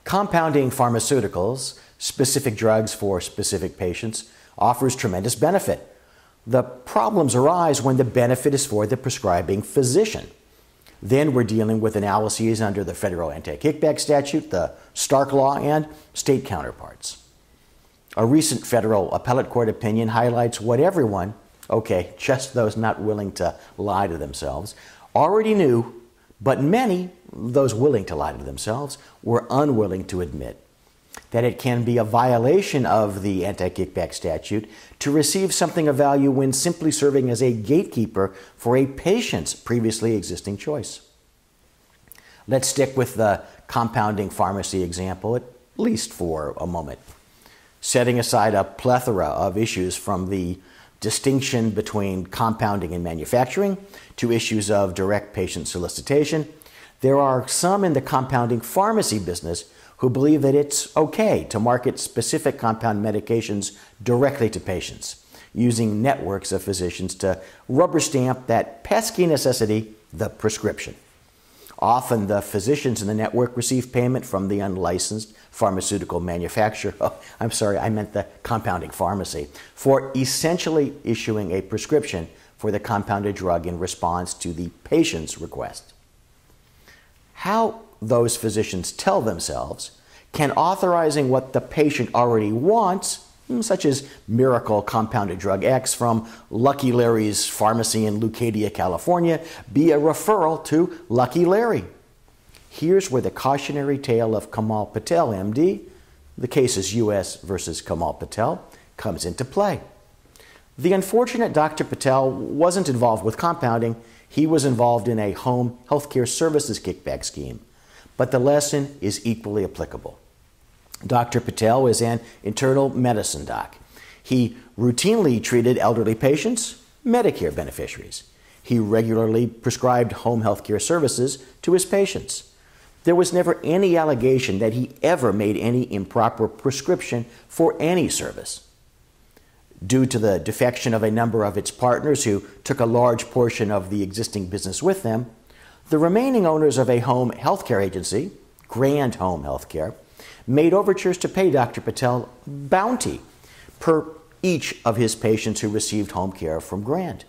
Compounding pharmaceuticals, specific drugs for specific patients, offers tremendous benefit. The problems arise when the benefit is for the prescribing physician. Then we're dealing with analyses under the federal anti-kickback statute, the Stark Law, and state counterparts. A recent federal appellate court opinion highlights what everyone, okay, just those not willing to lie to themselves, already knew, but many, those willing to lie to themselves, were unwilling to admit: that it can be a violation of the anti-kickback statute to receive something of value when simply serving as a gatekeeper for a patient's previously existing choice. Let's stick with the compounding pharmacy example, at least for a moment. Setting aside a plethora of issues from the distinction between compounding and manufacturing to issues of direct patient solicitation, there are some in the compounding pharmacy business who believe that it's okay to market specific compound medications directly to patients, using networks of physicians to rubber stamp that pesky necessity, the prescription. Often the physicians in the network receive payment from the unlicensed pharmaceutical manufacturer, I meant the compounding pharmacy, for essentially issuing a prescription for the compounded drug in response to the patient's request. How those physicians tell themselves can authorizing what the patient already wants, such as miracle compounded drug X from Lucky Larry's pharmacy in Leucadia, California, be a referral to Lucky Larry? Here's where the cautionary tale of Kamal Patel, MD, the case is U.S. versus Kamal Patel, comes into play. The unfortunate Dr. Patel wasn't involved with compounding. He was involved in a home healthcare services kickback scheme. But the lesson is equally applicable. Dr. Patel is an internal medicine doc. He routinely treated elderly patients, Medicare beneficiaries. He regularly prescribed home healthcare services to his patients. There was never any allegation that he ever made any improper prescription for any service. Due to the defection of a number of its partners who took a large portion of the existing business with them, the remaining owners of a home healthcare agency, Grand Home Healthcare, made overtures to pay Dr. Patel bounty per each of his patients who received home care from Grand.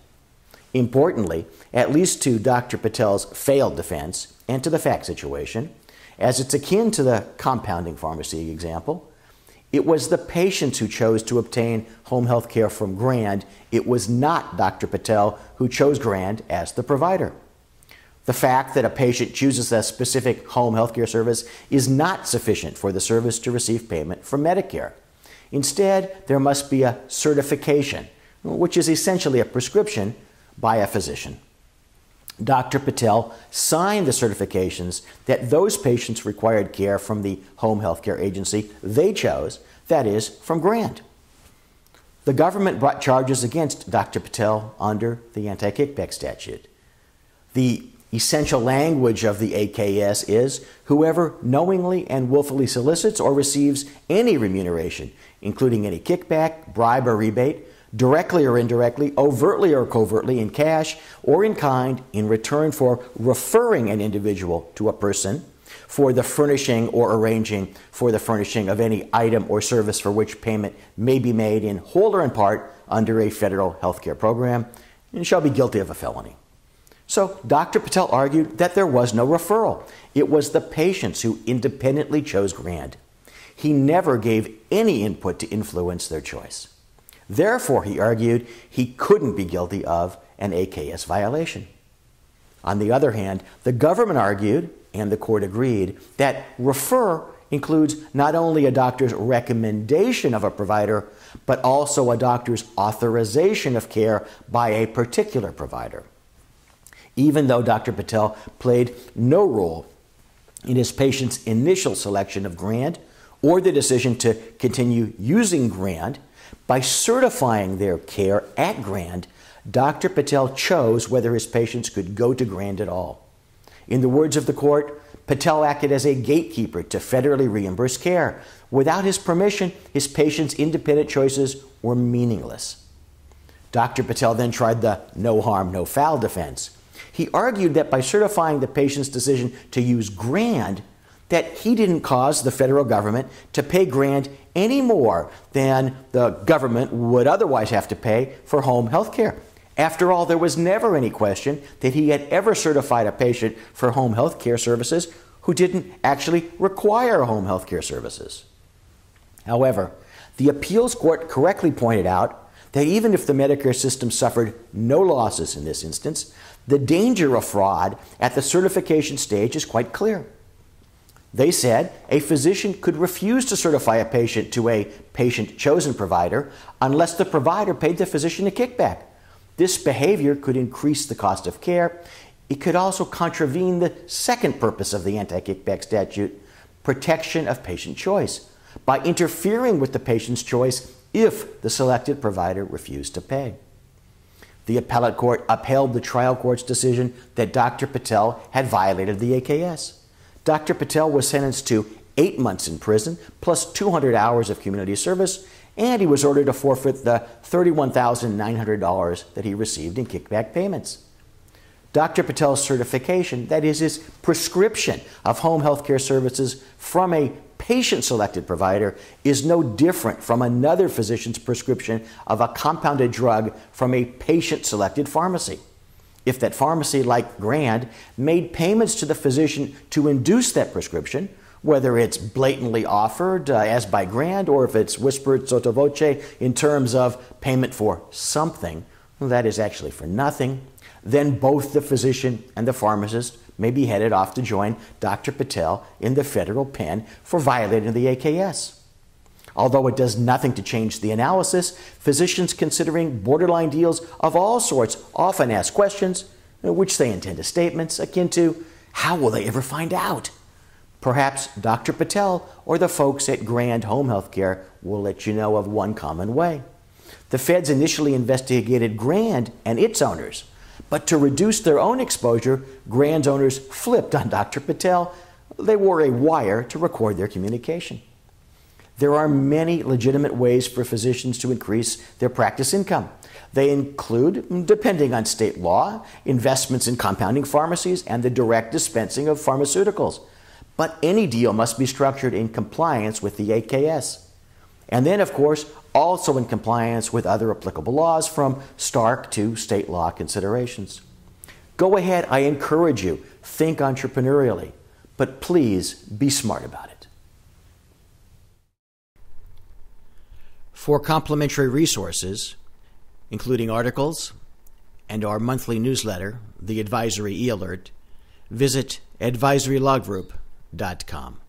Importantly, at least to Dr. Patel's failed defense and to the fact situation, as it's akin to the compounding pharmacy example, it was the patients who chose to obtain home health care from Grand. It was not Dr. Patel who chose Grand as the provider. The fact that a patient chooses a specific home health care service is not sufficient for the service to receive payment from Medicare. Instead, there must be a certification, which is essentially a prescription by a physician. Dr. Patel signed the certifications that those patients required care from the home health care agency they chose, that is, from Grand. The government brought charges against Dr. Patel under the anti-kickback statute. The essential language of the AKS is whoever knowingly and willfully solicits or receives any remuneration, including any kickback, bribe, or rebate, directly or indirectly, overtly or covertly, in cash or in kind, in return for referring an individual to a person for the furnishing or arranging for the furnishing of any item or service for which payment may be made in whole or in part under a federal health care program, and shall be guilty of a felony. So Dr. Patel argued that there was no referral. It was the patients who independently chose Grand. He never gave any input to influence their choice. Therefore, he argued, he couldn't be guilty of an AKS violation. On the other hand, the government argued, and the court agreed, that refer includes not only a doctor's recommendation of a provider, but also a doctor's authorization of care by a particular provider. Even though Dr. Patel played no role in his patient's initial selection of Grand or the decision to continue using Grand, by certifying their care at Grand, Dr. Patel chose whether his patients could go to Grand at all. In the words of the court, Patel acted as a gatekeeper to federally reimbursed care. Without his permission, his patients' independent choices were meaningless. Dr. Patel then tried the no harm, no foul defense. He argued that by certifying the patient's decision to use Grand, that he didn't cause the federal government to pay Grand any more than the government would otherwise have to pay for home health care. After all, there was never any question that he had ever certified a patient for home health care services who didn't actually require home health care services. However, the appeals court correctly pointed out that even if the Medicare system suffered no losses in this instance, the danger of fraud at the certification stage is quite clear. They said a physician could refuse to certify a patient to a patient-chosen provider unless the provider paid the physician a kickback. This behavior could increase the cost of care. It could also contravene the second purpose of the anti-kickback statute, protection of patient choice, by interfering with the patient's choice if the selected provider refused to pay. The appellate court upheld the trial court's decision that Dr. Patel had violated the AKS. Dr. Patel was sentenced to 8 months in prison plus 200 hours of community service, and he was ordered to forfeit the $31,900 that he received in kickback payments. Dr. Patel's certification, that is his prescription of home health care services from a patient-selected provider, is no different from another physician's prescription of a compounded drug from a patient-selected pharmacy. If that pharmacy, like Grand, made payments to the physician to induce that prescription, whether it's blatantly offered as by Grand or if it's whispered sotto voce in terms of payment for something that is actually for nothing, then both the physician and the pharmacist may be headed off to join Dr. Patel in the federal pen for violating the AKS. Although it does nothing to change the analysis, physicians considering borderline deals of all sorts often ask questions, which they intend as statements akin to, how will they ever find out? Perhaps Dr. Patel or the folks at Grand Home Health Care will let you know of one common way. The feds initially investigated Grand and its owners, but to reduce their own exposure, Grand's owners flipped on Dr. Patel. They wore a wire to record their communication. There are many legitimate ways for physicians to increase their practice income. They include, depending on state law, investments in compounding pharmacies and the direct dispensing of pharmaceuticals. But any deal must be structured in compliance with the AKS. And then, of course, also in compliance with other applicable laws from Stark to state law considerations. Go ahead, I encourage you, think entrepreneurially, but please be smart about it. For complimentary resources, including articles and our monthly newsletter, the Advisory e-Alert, visit advisorylawgroup.com.